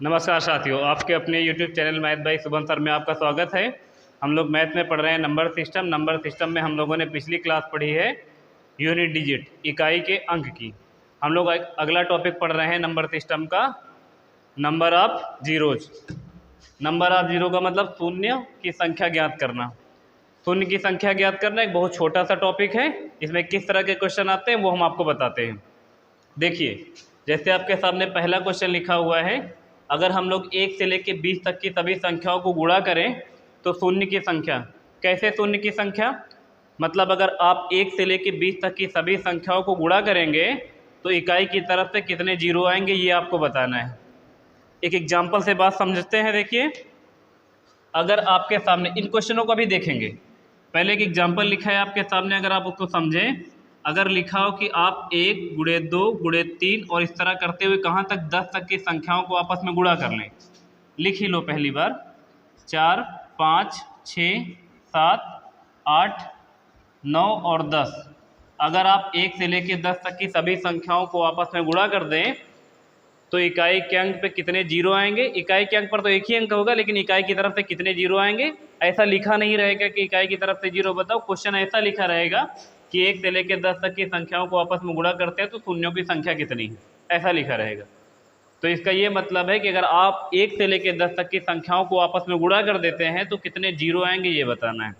नमस्कार साथियों, आपके अपने YouTube channel math by Shubham sir में आपका स्वागत है। हम लोग मैथ में पढ़ रहे हैं नंबर सिस्टम में हम लोगों ने पिछली क्लास पढ़ी है यूनिट डिजिट, इकाई के अंक की। हम लोग अगला टॉपिक पढ़ रहे हैं नंबर सिस्टम का, number of zeros. Number of zero का मतलब शून्य की संख्या ज्ञात करना। शून्य की संख्या ज्ञात करना एक बहुत छोटा सा टॉपिक है। इसमें किस तरह के क्वेश्चन आते हैं वो हम आपको बताते हैं। देखिए, जैसे आपके सामने पहला क्वेश्चन लिखा हुआ है, अगर हम लोग 1 से लेकर 20 तक की सभी संख्याओं को गुणा करें तो शून्य की संख्या। कैसे शून्य की संख्या? मतलब अगर आप 1 से लेकर 20 तक की सभी संख्याओं को गुणा करेंगे तो इकाई की तरफ से कितने जीरो आएंगे ये आपको बताना है। एक एग्जाम्पल से बात समझते हैं। देखिए, अगर आपके सामने इन क्वेश्चनों को भी देखेंगे, पहले एक एग्जाम्पल लिखा है आपके सामने, अगर आप उसको समझें। अगर लिखा हो कि आप 1 गुणे 2 गुणे 3 और इस तरह करते हुए कहाँ तक 10 तक की संख्याओं को आपस में गुणा कर लें। लिख ही लो पहली बार। 4, 5, 6, 7, 8, 9 और 10। अगर आप 1 से लेकर 10 तक की सभी संख्याओं को आपस में गुणा कर दें तो इकाई के अंक पे कितने जीरो आएंगे। इकाई के अंक पर तो एक ही अंक होगा, लेकिन इकाई की तरफ से कितने जीरो आएंगे ऐसा लिखा नहीं रहेगा कि इकाई की तरफ से जीरो बताओ। क्वेश्चन ऐसा लिखा रहेगा कि 1 से लेकर 10 तक की संख्याओं को आपस में गुणा करते हैं तो शून्यों की संख्या कितनी है, ऐसा लिखा रहेगा। तो इसका ये मतलब है कि अगर आप 1 से लेकर 10 तक की संख्याओं को आपस में गुणा कर देते हैं तो कितने जीरो आएंगे ये बताना है।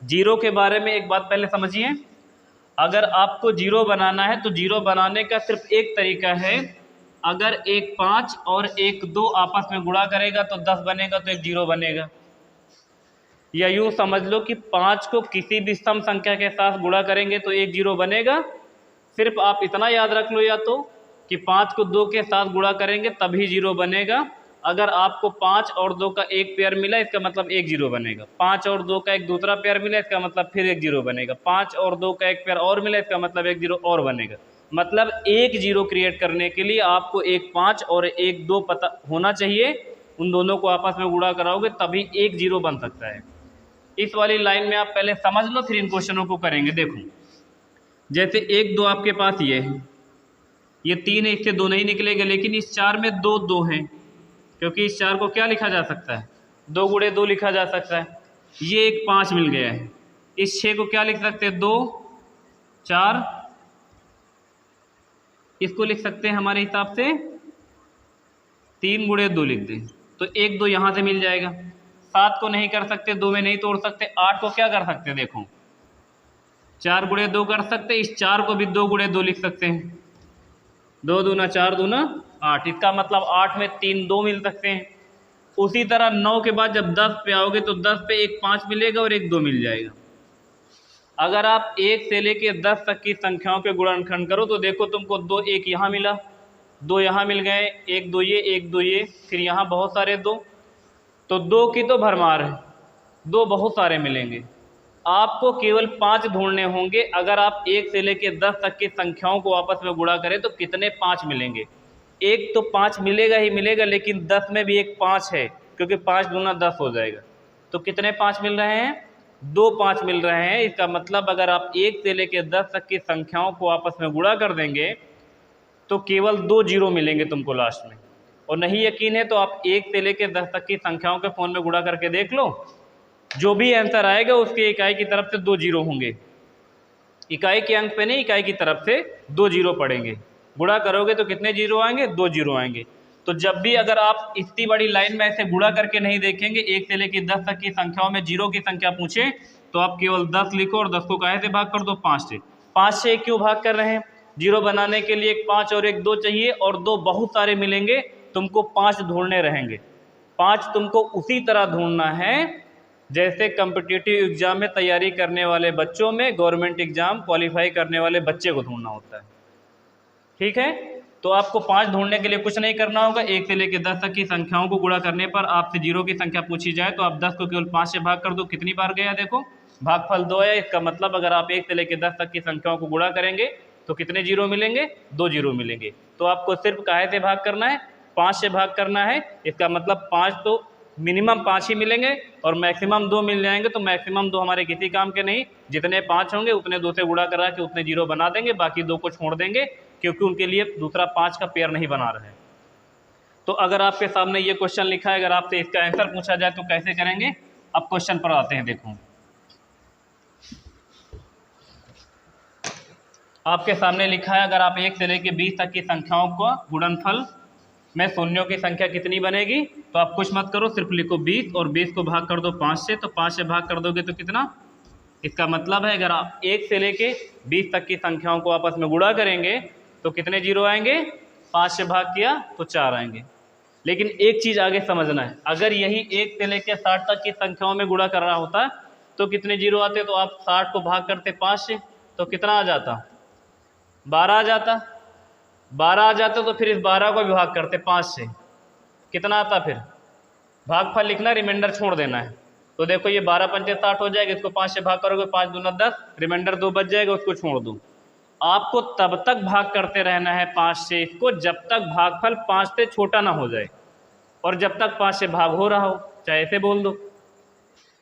जीरो के बारे में एक बात पहले समझिए। अगर आपको जीरो बनाना है तो जीरो बनाने का सिर्फ एक तरीका है। अगर एक 5 और एक 2 आपस में गुणा करेगा तो 10 बनेगा, तो एक जीरो बनेगा। या यूँ समझ लो कि 5 को किसी भी सम संख्या के साथ गुणा करेंगे तो एक जीरो बनेगा। सिर्फ आप इतना याद रख लो या तो कि 5 को 2 के साथ गुणा करेंगे तभी जीरो बनेगा। अगर आपको 5 और 2 का एक पेयर मिला इसका मतलब एक जीरो बनेगा। 5 और 2 का एक दूसरा पेयर मिला इसका मतलब फिर एक जीरो बनेगा। 5 और 2 का एक पेयर और मिला इसका मतलब एक जीरो और बनेगा। मतलब एक जीरो क्रिएट करने के लिए आपको एक 5 और एक 2 पता होना चाहिए। उन दोनों को आपस में गुणा कराओगे तभी एक जीरो बन सकता है। इस वाली लाइन में आप पहले समझ लो, फिर इन क्वेश्चनों को करेंगे। देखो, जैसे 1 2 आपके पास ये है, ये 3 है, इससे 2 नहीं निकलेगा, लेकिन इस 4 में 2 2 हैं, क्योंकि इस 4 को क्या लिखा जा सकता है, 2 गुणे 2 लिखा जा सकता है। ये एक 5 मिल गया है। इस 6 को क्या लिख सकते हैं, 2 4, इसको लिख सकते हैं हमारे हिसाब से 3 गुणे 2 लिख दें तो 1 2 यहाँ से मिल जाएगा। 7 को नहीं कर सकते, 2 में नहीं तोड़ सकते। 8 को क्या कर सकते हैं, देखो 4 गुणे 2 कर सकते। इस 4 को भी 2 गुणे 2 लिख सकते हैं। 2 दूना 4 दूना 8, इसका मतलब 8 में 3 2 मिल सकते हैं। उसी तरह 9 के बाद जब 10 पे आओगे तो 10 पे एक 5 मिलेगा और एक 2 मिल जाएगा। अगर आप 1 से लेके 10 तक की संख्याओं के गुणनखंड करो तो देखो तुमको 2 1 यहाँ मिला, 2 यहाँ मिल गए, 1 2 ये 1 2 ये, फिर यहाँ बहुत सारे 2, तो 2 की तो भरमार है, 2 बहुत सारे मिलेंगे। आपको केवल 5 ढूंढने होंगे। अगर आप 1 से लेके 10 तक की संख्याओं को आपस में गुणा करें तो कितने 5 मिलेंगे। एक तो 5 मिलेगा ही मिलेगा, लेकिन 10 में भी एक 5 है, क्योंकि 5 दूना 10 हो जाएगा। तो कितने 5 मिल रहे हैं, 2 5 मिल रहे हैं। इसका मतलब अगर आप 1 से लेके 10 तक की संख्याओं को आपस में गुणा कर देंगे तो केवल 2 जीरो मिलेंगे तुमको लास्ट में। और नहीं यकीन है तो आप 1 से लेके 10 तक की संख्याओं के फ़ोन में गुणा करके देख लो, जो भी आंसर आएगा उसके इकाई की तरफ से 2 जीरो होंगे। इकाई के अंक पे नहीं, इकाई की तरफ से 2 जीरो पड़ेंगे। गुणा करोगे तो कितने जीरो आएंगे, 2 जीरो आएंगे। तो जब भी अगर आप इतनी बड़ी लाइन में ऐसे गुणा करके नहीं देखेंगे, 1 से लेकर 10 तक की संख्याओं में जीरो की संख्या पूछे तो आप केवल 10 लिखो और 10 को काहे से भाग कर दो, 5 से। 5 से क्यों भाग कर रहे हैं, जीरो बनाने के लिए एक 5 और एक 2 चाहिए, और 2 बहुत सारे मिलेंगे, तुमको 5 ढूंढने रहेंगे। 5 तुमको उसी तरह ढूंढना है जैसे कॉम्पिटिटिव एग्जाम में तैयारी करने वाले बच्चों में गवर्नमेंट एग्जाम क्वालिफाई करने वाले बच्चे को ढूंढना होता है। ठीक है, तो आपको 5 ढूंढने के लिए कुछ नहीं करना होगा। 1 से लेकर 10 तक की संख्याओं को गुणा करने पर आपसे जीरो की संख्या पूछी जाए तो आप 10 को केवल 5 से भाग कर दो, कितनी बार गया, देखो भागफल 2 है। इसका मतलब अगर आप 1 से लेकर 10 तक की संख्याओं को गुणा करेंगे तो कितने जीरो मिलेंगे, 2 जीरो मिलेंगे। तो आपको सिर्फ काहे से भाग करना है, 5 से भाग करना है। इसका मतलब 5 तो मिनिमम 5 ही मिलेंगे और मैक्सिमम 2 मिल जाएंगे। तो मैक्सिमम 2 हमारे किसी काम के नहीं, जितने 5 होंगे उतने 2 से गुणा करा के उतने जीरो बना देंगे, बाकी 2 को छोड़ देंगे, क्योंकि उनके लिए दूसरा 5 का पेयर नहीं बना रहे। तो अगर आपके सामने ये क्वेश्चन लिखा है, अगर आपसे इसका आंसर पूछा जाए तो कैसे करेंगे? अब क्वेश्चन पर आते हैं। देखो आपके सामने लिखा है, अगर आप 1 से लेकर 20 तक की संख्याओं का गुणनफल में शून्यों की संख्या कितनी बनेगी, तो आप कुछ मत करो, सिर्फ लिखो 20 और 20 को भाग कर दो 5 से, तो 5 से भाग कर दोगे तो कितना? इसका मतलब है अगर आप 1 से लेके 20 तक की संख्याओं को आपस में गुणा करेंगे तो कितने जीरो आएंगे? 5 से भाग किया तो 4 आएंगे। लेकिन एक चीज़ आगे समझना है, अगर यही 1 से लेके 60 तक की संख्याओं में गुणा कर रहा होता तो कितने जीरो आते? तो आप 60 को भाग करते 5 से तो कितना आ जाता? 12 आ जाता। 12 आ जाता तो फिर इस 12 को विभाग करते 5 से, कितना आता? फिर भागफल लिखना, रिमाइंडर छोड़ देना है। तो देखो ये 12 पंचे 60 हो जाएगा, इसको 5 से भाग करोगे 5 दूना 10, रिमाइंडर 2 बच जाएगा, उसको छोड़ दो। आपको तब तक भाग करते रहना है 5 से इसको जब तक भागफल 5 से छोटा ना हो जाए, और जब तक 5 से भाग हो रहा हो, चाहे ऐसे बोल दो।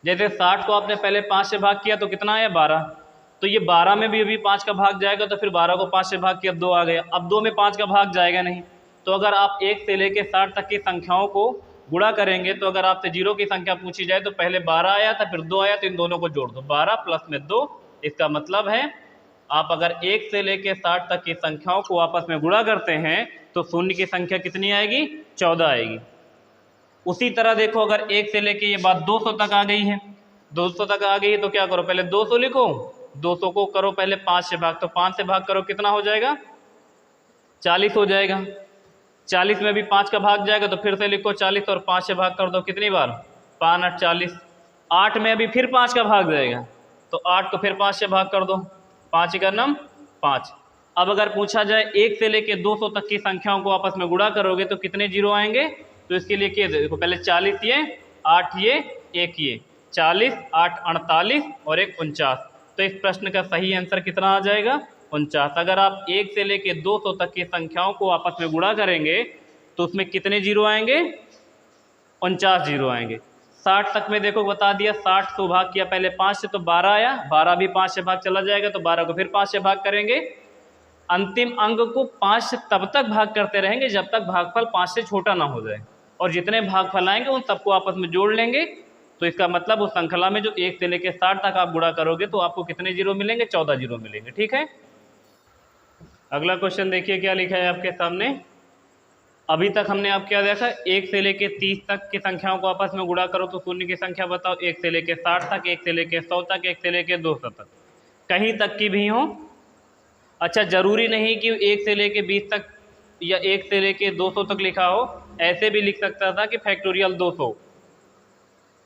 जैसे 60 को आपने पहले 5 से भाग किया तो कितना आया? 12। तो ये 12 में भी अभी 5 का भाग जाएगा, तो फिर 12 को 5 से भाग किया 2 आ गया। अब 2 में 5 का भाग जाएगा नहीं। तो अगर आप 1 से लेकर 60 तक की संख्याओं को गुणा करेंगे तो अगर आपसे जीरो की संख्या पूछी जाए तो पहले 12 आया था फिर 2 आया, तो इन दोनों को जोड़ दो, 12 प्लस में 2। इसका मतलब है आप अगर 1 से लेकर 60 तक की संख्याओं को आपस में गुणा करते हैं तो शून्य की संख्या कितनी आएगी? 14 आएगी। उसी तरह देखो अगर 1 से लेके ये बात 200 तक आ गई है, 200 तक आ गई है तो क्या करो? पहले 200 लिखो, 200 को करो पहले 5 से भाग, तो 5 से भाग करो कितना हो जाएगा? 40 हो जाएगा। 40 में भी 5 का भाग जाएगा, तो फिर से लिखो 40 और 5 से भाग कर दो, कितनी बार? 5 8 40। 8 में अभी फिर 5 का भाग जाएगा, तो 8 को फिर 5 से भाग कर दो, 5 का नम 5। अब अगर पूछा जाए 1 से लेके 200 तक की संख्याओं को आपस में गुणा करोगे तो कितने जीरो आएंगे? तो इसके लिए क्या देखो, पहले 40 ये, 8 ये, 1 ये, 40 8 48 और 1 49। तो इस प्रश्न का सही आंसर कितना आ जाएगा? 49। अगर आप 1 से लेके 200 तक की संख्याओं को आपस में गुणा करेंगे तो उसमें कितने जीरो आएंगे? 49 जीरो आएंगे। 60 तक में देखो बता दिया, 60 को भाग किया पहले 5 से तो 12 आया, 12 भी 5 से भाग चला जाएगा, तो 12 को फिर 5 से भाग करेंगे। अंतिम अंक को 5 से तब तक भाग करते रहेंगे जब तक भागफल 5 से छोटा ना हो जाए, और जितने भागफल आएंगे उन सबको आपस में जोड़ लेंगे। तो इसका मतलब उस श्रृंखला में जो 1 से लेकर 60 तक आप गुणा करोगे तो आपको कितने जीरो मिलेंगे? 14 जीरो मिलेंगे। ठीक है, अगला क्वेश्चन देखिए क्या लिखा है आपके सामने। अभी तक हमने आप क्या देखा? 1 से लेकर 30 तक की संख्याओं को आपस में गुणा करो तो शून्य की संख्या बताओ। 1 से लेकर 60 तक, 1 से लेकर 100 तक, 1 से लेकर 200 तक, कहीं तक की भी हो। अच्छा, ज़रूरी नहीं कि 1 से लेकर 20 तक या 1 से लेकर 200 तक लिखा हो, ऐसे भी लिख सकता था कि फैक्टोरियल 200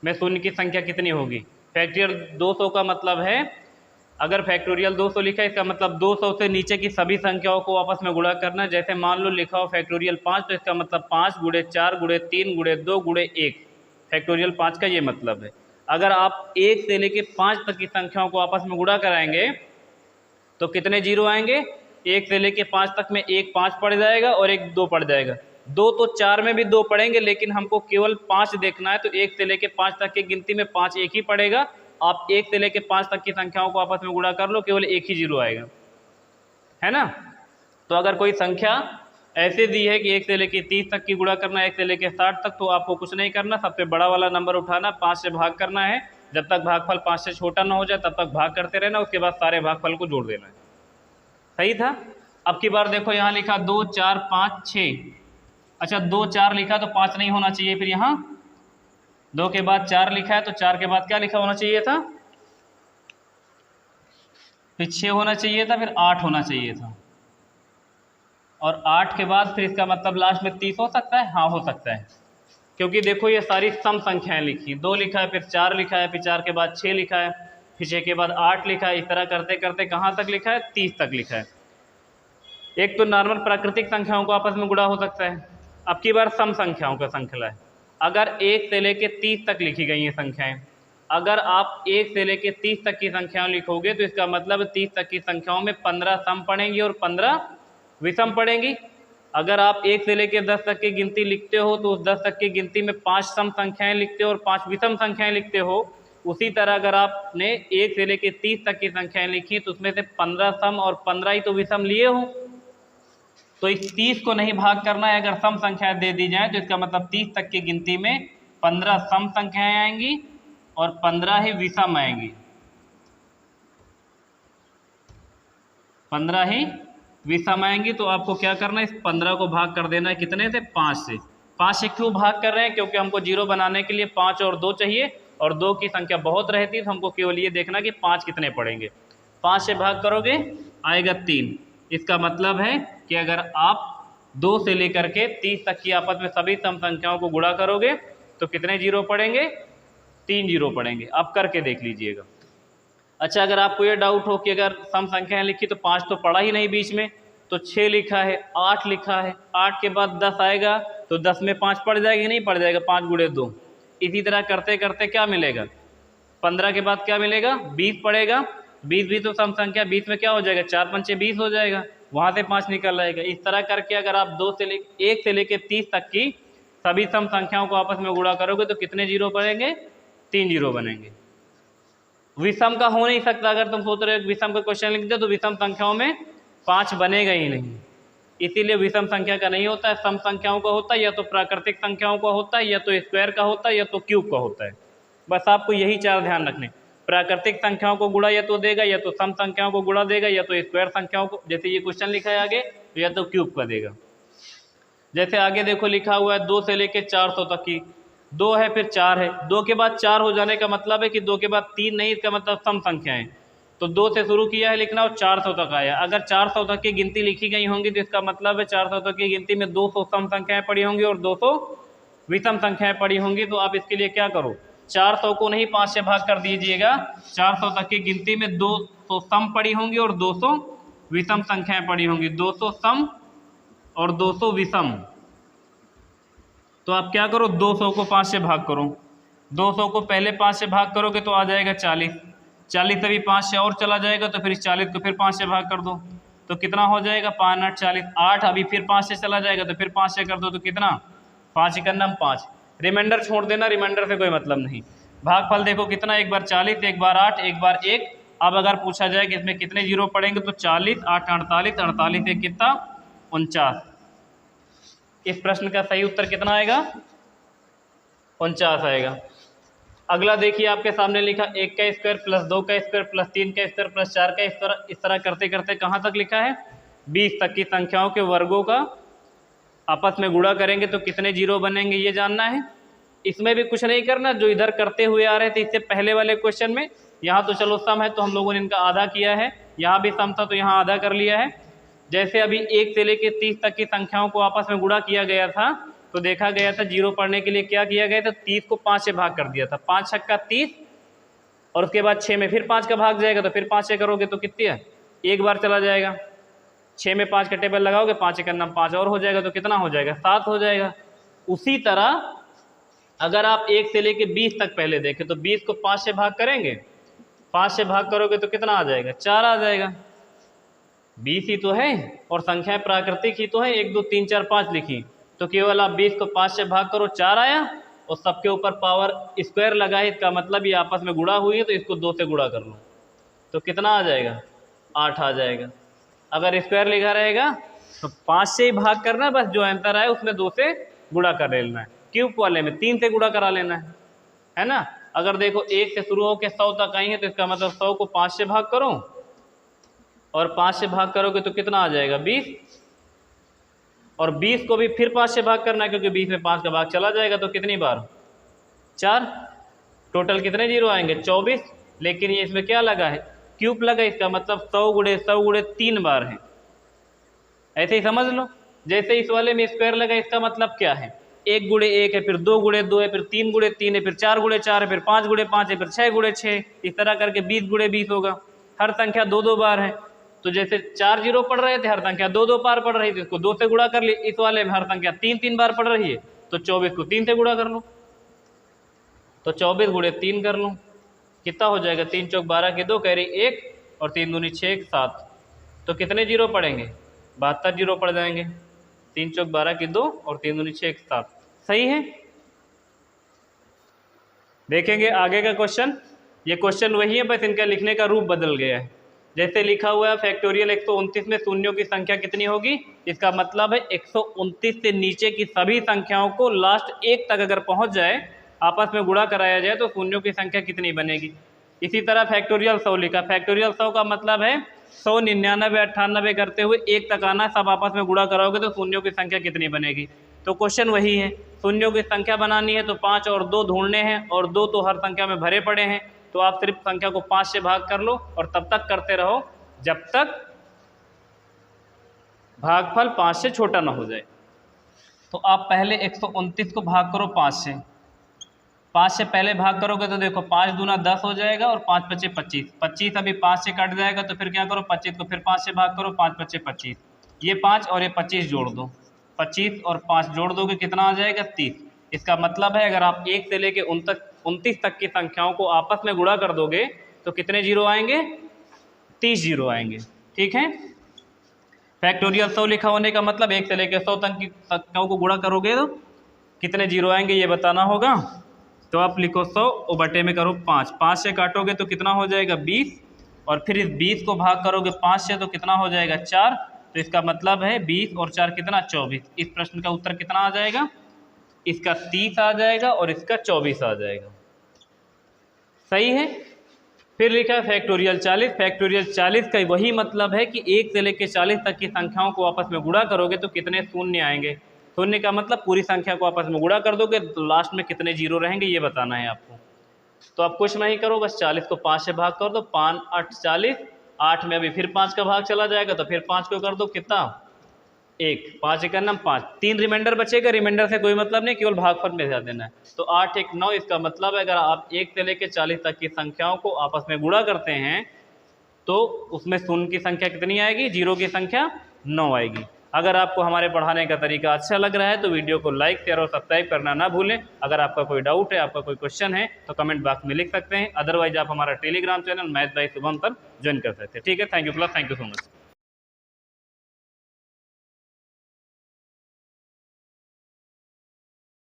में शून्य की संख्या कितनी होगी। फैक्टोरियल 200 का मतलब है, अगर फैक्टोरियल 200 लिखा है इसका मतलब 200 से नीचे की सभी संख्याओं को आपस में गुणा करना। जैसे मान लो लिखा हो फैक्टोरियल 5, तो इसका मतलब 5 गुणे 4 गुणे 3 गुणे 2 गुणे 1, फैक्टोरियल 5 का ये मतलब है। अगर आप 1 से लेकर 5 तक की संख्याओं को आपस में गुणा कराएंगे तो कितने जीरो आएंगे? 1 से लेकर 5 तक में 1 5 पड़ जाएगा और 1 2 पड़ जाएगा। 2 तो 4 में भी 2 पड़ेंगे, लेकिन हमको केवल 5 देखना है, तो 1 से लेकर 5 तक की गिनती में 5 एक ही पड़ेगा। आप 1 से लेकर 5 तक की संख्याओं को आपस में गुणा कर लो, केवल एक ही जीरो आएगा, है ना। तो अगर कोई संख्या ऐसे दी है कि 1 से लेकर 30 तक की गुणा करना है, 1 से लेकर 60 तक, तो आपको कुछ नहीं करना, सबसे बड़ा वाला नंबर उठाना, 5 से भाग करना है। जब तक भागफल 5 से छोटा ना हो जाए तब तक भाग करते रहना, उसके बाद सारे भागफल को जोड़ देना है। सही था। अब की बार देखो यहाँ लिखा 2 4 5 6। अच्छा, 2 4 लिखा तो 5 नहीं होना चाहिए, फिर यहाँ 2 के बाद 4 लिखा है तो 4 के बाद क्या लिखा होना चाहिए था? फिर 6 होना चाहिए था, फिर 8 होना चाहिए था, और 8 के बाद फिर इसका मतलब लास्ट में 30 हो सकता है। हाँ, हो सकता है, क्योंकि देखो ये सारी सम संख्याएं लिखी, 2 लिखा है, फिर 4 लिखा है, फिर 4 के बाद 6 लिखा है, फिर 6 के बाद 8 लिखा है। इस तरह करते करते कहाँ तक लिखा है? 30 तक लिखा है। एक तो नॉर्मल प्राकृतिक संख्याओं को आपस में गुणा हो सकता है, अब की बार सम संख्याओं का श्रृंखला है। अगर 1 से लेकर 30 तक लिखी गई हैं संख्याएं, अगर आप 1 से लेकर 30 तक की संख्याएं लिखोगे तो इसका मतलब 30 तक की संख्याओं में 15 सम पड़ेंगी और 15 विषम पड़ेंगी। अगर आप 1 से लेकर 10 तक की गिनती लिखते हो तो उस 10 तक की गिनती में 5 सम संख्याएं लिखते हो और 5 विषम संख्याएं लिखते हो। उसी तरह अगर आपने 1 से लेकर 30 तक की संख्याएं लिखी तो उसमें से 15 सम और 15 ही तो विषम लिए हो। तो इस 30 को नहीं भाग करना है। अगर सम संख्या दे दी जाए तो इसका मतलब 30 तक की गिनती में 15 सम संख्याएं आएंगी और 15 ही विषम आएंगी, 15 ही विषम आएंगी। तो आपको क्या करना है, इस 15 को भाग कर देना है कितने से, 5 से। 5 से क्यों भाग कर रहे हैं, क्योंकि हमको 0 बनाने के लिए 5 और 2 चाहिए, और 2 की संख्या बहुत रहती है, तो हमको केवल ये देखना कि 5 कितने पड़ेंगे। 5 से भाग करोगे आएगा 3। इसका मतलब है कि अगर आप 2 से लेकर के 30 तक की आपस में सभी सम संख्याओं को गुणा करोगे तो कितने 0 पड़ेंगे, 3 0 पड़ेंगे। आप करके देख लीजिएगा। अच्छा, अगर आपको ये डाउट हो कि अगर सम संख्याएं लिखी तो 5 तो पड़ा ही नहीं बीच में, तो 6 लिखा है, 8 लिखा है, 8 के बाद 10 आएगा तो 10 में 5 पड़ जाएगा, नहीं पड़ जाएगा, 5 गुणे 2। इसी तरह करते करते क्या मिलेगा, 15 के बाद क्या मिलेगा, 20 पड़ेगा। 20 भी तो सम संख्या, 20 में क्या हो जाएगा, 4 पंचे 20 हो जाएगा, वहाँ से 5 निकल आएगा। इस तरह करके अगर आप 1 से लेकर 30 तक की सभी सम संख्याओं को आपस में गुणा करोगे तो कितने 0 बनेंगे, 3 0 बनेंगे। विषम का हो नहीं सकता। अगर तुम सोच रहे हो विषम का क्वेश्चन लिख दो तो विषम संख्याओं में 5 बनेगा ही नहीं, इसीलिए विषम संख्या का नहीं होता है। सम संख्याओं का होता है, या तो प्राकृतिक संख्याओं का होता है, या तो स्क्वायर का होता है, या तो क्यूब का होता है। बस आपको यही 4 ध्यान रखने। प्राकृतिक संख्याओं को गुणा या तो देगा, या तो सम संख्याओं को गुणा देगा, या तो स्क्वायर संख्याओं को, जैसे ये क्वेश्चन लिखा है आगे, तो या तो क्यूब का देगा। जैसे आगे देखो लिखा हुआ है 2 से लेकर 400 तक की, 2 है फिर 4 है, 2 के बाद 4 हो जाने का मतलब है कि 2 के बाद 3 नहीं, इसका मतलब सम संख्याएं। तो 2 से शुरू किया है लिखना और 400 तक आया। अगर 400 तक की गिनती लिखी गई होंगी तो इसका मतलब है 400 तक की गिनती में 200 सम संख्याएं पड़ी होंगी और 200 विषम संख्याएं पड़ी होंगी। तो आप इसके लिए क्या करो, 400 को नहीं 5 से भाग कर दीजिएगा। 400 तक की गिनती में 200 सम पड़ी होंगी और 200 विषम संख्याएं पड़ी होंगी, 200 सम और 200 विषम। तो आप क्या करो, 200 को 5 से भाग करो। 200 को पहले 5 से भाग करोगे तो आ जाएगा 40। 40 अभी 5 से और चला जाएगा तो फिर इस 40 को फिर 5 से भाग कर दो तो कितना हो जाएगा, 5 8 40। 8 अभी फिर 5 से चला जाएगा तो फिर 5 से कर दो तो कितना, 5 इकन्नम 5। रिमाइंडर छोड़ देना, रिमाइंडर से कोई मतलब नहीं। भागफल देखो कितना, एक बार 40, एक बार 8, एक बार 1। अब अगर पूछा जाए कि इसमें कितने 0 पड़ेंगे तो 40 8 48, 48 एक कितना 49। इस प्रश्न का सही उत्तर कितना आएगा, 49 आएगा। अगला देखिए आपके सामने लिखा 1 का स्क्वायर प्लस 2 का स्क्वायर प्लस 3 का स्क्वायर प्लस 4 का स्क्वायर। इस तरह करते करते कहाँ तक लिखा है, 20 तक की संख्याओं के वर्गों का आपस में गुणा करेंगे तो कितने 0 बनेंगे, ये जानना है। इसमें भी कुछ नहीं करना, जो इधर करते हुए आ रहे थे इससे पहले वाले क्वेश्चन में। यहाँ तो चलो सम है तो हम लोगों ने इनका आधा किया है, यहाँ भी सम था तो यहाँ आधा कर लिया है। जैसे अभी 1 से लेकर 30 तक की संख्याओं को आपस में गुणा किया गया था तो देखा गया था 0 पढ़ने के लिए क्या किया गया था, 30 को 5 से भाग कर दिया था। 5 छक्का 30 और उसके बाद 6 में फिर 5 का भाग जाएगा तो फिर 5 से करोगे तो कितनी है, एक बार चला जाएगा। 6 में 5 का टेबल लगाओगे, 5 इकन्नम 5 और हो जाएगा तो कितना हो जाएगा, 7 हो जाएगा। उसी तरह अगर आप 1 से लेकर 20 तक पहले देखें तो 20 को 5 से भाग करेंगे, 5 से भाग करोगे तो कितना आ जाएगा, 4 आ जाएगा। 20 ही तो है और संख्याएं प्राकृतिक ही तो है, 1 2 3 4 5 लिखी, तो केवल आप 20 को 5 से भाग करो, 4 आया और सबके ऊपर पावर स्क्वायर लगा है, इसका मतलब ये आपस में गुणा हुई है तो इसको 2 से गुणा कर लो तो कितना आ जाएगा, 8 आ जाएगा। अगर स्क्वायर लिखा रहेगा तो 5 से ही भाग करना, बस जो आंसर आए उसमें 2 से गुणा कर लेना है। क्यूब वाले में 3 से गुणा करा लेना है ना। अगर देखो 1 से शुरू होकर 100 तक आई है तो इसका मतलब 100 को 5 से भाग करो और 5 से भाग करोगे तो कितना आ जाएगा, 20। और 20 को भी फिर 5 से भाग करना है क्योंकि 20 में 5 का भाग चला जाएगा तो कितनी बार, 4। टोटल कितने 0 आएंगे, 24। लेकिन ये इसमें क्या लगा है, क्यूब लगा, इसका मतलब 100 गुणे 100 गुणे 3 बार है। ऐसे ही समझ लो। जैसे इस वाले में स्क्वायर लगा, इसका मतलब क्या है, 1 गुणे 1 है, फिर 2 गुणे 2 है, फिर 3 गुणे 3 है, फिर 4 गुणे 4 है, फिर 5 गुणे 5 है, फिर 6 गुणे 6। इस तरह करके 20 गुणे 20 होगा। हर संख्या 2 2 बार है, तो जैसे 4 0 पढ़ रहे थे हर संख्या 2 2 बार पढ़ रही थी, इसको 2 से गुणा कर ली। इस वाले में हर संख्या 3 3 बार पढ़ रही है तो 24 को 3 से गुणा कर लो, तो 24 गुणे 3 कर लो, कितना हो जाएगा, 3 चौक 12 के 2 कैरी 1 और 3 दूनी 6 7। तो कितने 0 पड़ेंगे, 72 0 पड़ जाएंगे। 3 चौक 12 की 2 और 3 दूनी 6 7, सही है। देखेंगे आगे का क्वेश्चन। ये क्वेश्चन वही है, बस इनका लिखने का रूप बदल गया है। जैसे लिखा हुआ है फैक्टोरियल 129 में शून्यों की संख्या कितनी होगी, इसका मतलब है 129 से नीचे की सभी संख्याओं को लास्ट एक तक अगर पहुंच जाए, आपस में गुणा कराया जाए तो शून्यों की संख्या कितनी बनेगी। इसी तरह फैक्टोरियल 100 लिखा, फैक्टोरियल 100 का मतलब है 100, 99, 98 करते हुए एक तक आना, सब आपस में गुणा कराओगे तो शून्यों की संख्या कितनी बनेगी। तो क्वेश्चन वही है, शून्यों की संख्या बनानी है तो 5 और 2 ढूंढने हैं, और 2 तो हर संख्या में भरे पड़े हैं, तो आप सिर्फ संख्या को 5 से भाग कर लो और तब तक करते रहो जब तक भागफल 5 से छोटा ना हो जाए। तो आप पहले 129 को भाग करो 5 से, 5 से पहले भाग करोगे तो देखो 5 दूना 10 हो जाएगा और 5 पचे 25, 25 अभी 5 से कट जाएगा तो फिर क्या करो 25 को फिर 5 से भाग करो, 5 पचे 25, ये 5 और ये 25 जोड़ दो, 25 और 5 जोड़ दोगे कितना आ जाएगा 30। इसका मतलब है अगर आप 1 से लेके 29 तक की संख्याओं को आपस में गुणा कर दोगे तो कितने जीरो आएंगे, 30 जीरो आएंगे। ठीक है, फैक्टोरियल 100 लिखा होने का मतलब 1 से लेकर 100 तक की संख्याओं को गुणा करोगे तो कितने जीरो आएंगे ये बताना होगा। तो आप लिखो 100 और बटे में करो 5, 5 से काटोगे तो कितना हो जाएगा 20, और फिर इस 20 को भाग करोगे 5 से तो कितना हो जाएगा 4, तो इसका मतलब है 20 और 4 कितना 24। इस प्रश्न का उत्तर कितना आ जाएगा, इसका 30 आ जाएगा और इसका 24 आ जाएगा। सही है। फिर लिखा है फैक्टोरियल 40, फैक्टोरियल 40 का वही मतलब है कि 1 से लेकर 40 तक की संख्याओं को आपस में गुणा करोगे तो कितने शून्य आएंगे। शून्य का मतलब पूरी संख्या को आपस में गुणा कर दोगे तो लास्ट में कितने जीरो रहेंगे ये बताना है आपको। तो आप कुछ नहीं करो, बस 40 को 5 से भाग कर दो, 5 8 40, 8 में अभी फिर 5 का भाग चला जाएगा तो फिर 5 को कर दो कितना 1, 5 एक नम 5, 3 रिमाइंडर बचेगा, रिमाइंडर से कोई मतलब नहीं, केवल भागफल में ध्यान देना है। तो 8 1 9, इसका मतलब है अगर आप 1 से लेकर 40 तक की संख्याओं को आपस में गुणा करते हैं तो उसमें शून्य की संख्या कितनी आएगी, जीरो की संख्या 9 आएगी। अगर आपको हमारे पढ़ाने का तरीका अच्छा लग रहा है तो वीडियो को लाइक शेयर और सब्सक्राइब करना ना भूलें। अगर आपका कोई डाउट है, आपका कोई क्वेश्चन है तो कमेंट बॉक्स में लिख सकते हैं, अदरवाइज आप हमारा Telegram channel math bye Shubham पर ज्वाइन कर सकते हैं। ठीक है, थैंक यू सो मच।